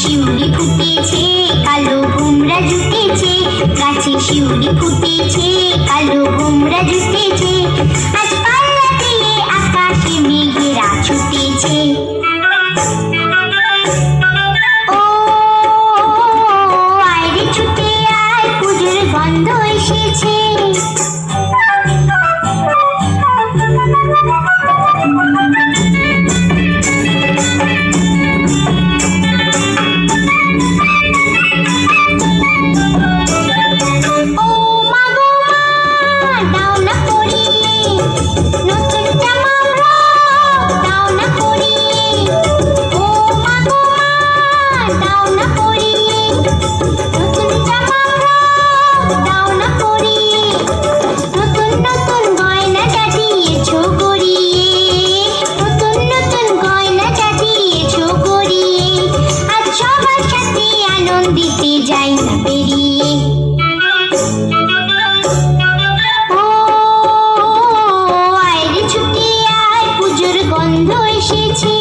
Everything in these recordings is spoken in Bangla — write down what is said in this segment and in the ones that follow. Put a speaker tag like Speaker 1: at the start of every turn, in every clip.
Speaker 1: শিউলি ফুটেছে কালো ভোমরা জুটেছে, গাছে শিউলি ফুটেছে কালো ভোমরা জুটেছে, আজ পাল্লা দিয়ে আকাশে মেঘেরা ছুটেছে। ও আয় ছুটে আয় পুজোর গন্ধ এসেছে। যাই না বেরিয়ে ও আয় রে ছুটে আয় পুজোর গন্ধ এসেছে।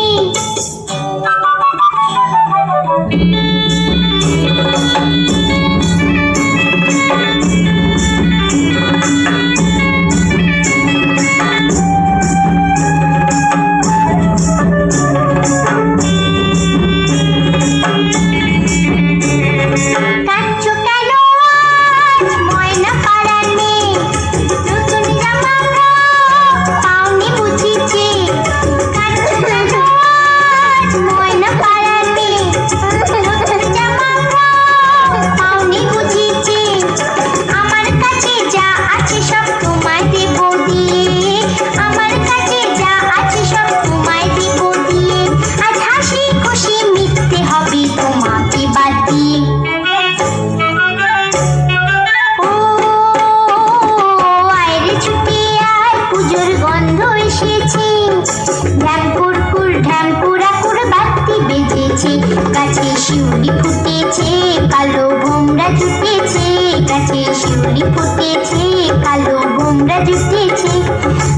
Speaker 1: গাছে শিউলি ফুটেছে কালো ভোমরা জুটেছে, গাছে শিউলি ফুটেছে কালো ভোমরা জুটেছে,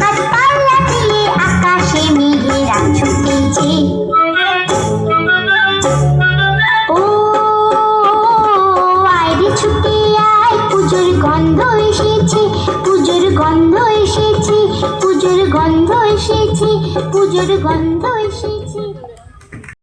Speaker 1: আজ পাল্লা দিয়ে আকাশে মেঘেরা ছুটেছে। ও আয় রে ছুটে আয় পুজোর গন্ধ এসেছে, পুজোর গন্ধ এসেছে, পুজোর গন্ধ এসেছে, পুজোর গন্ধ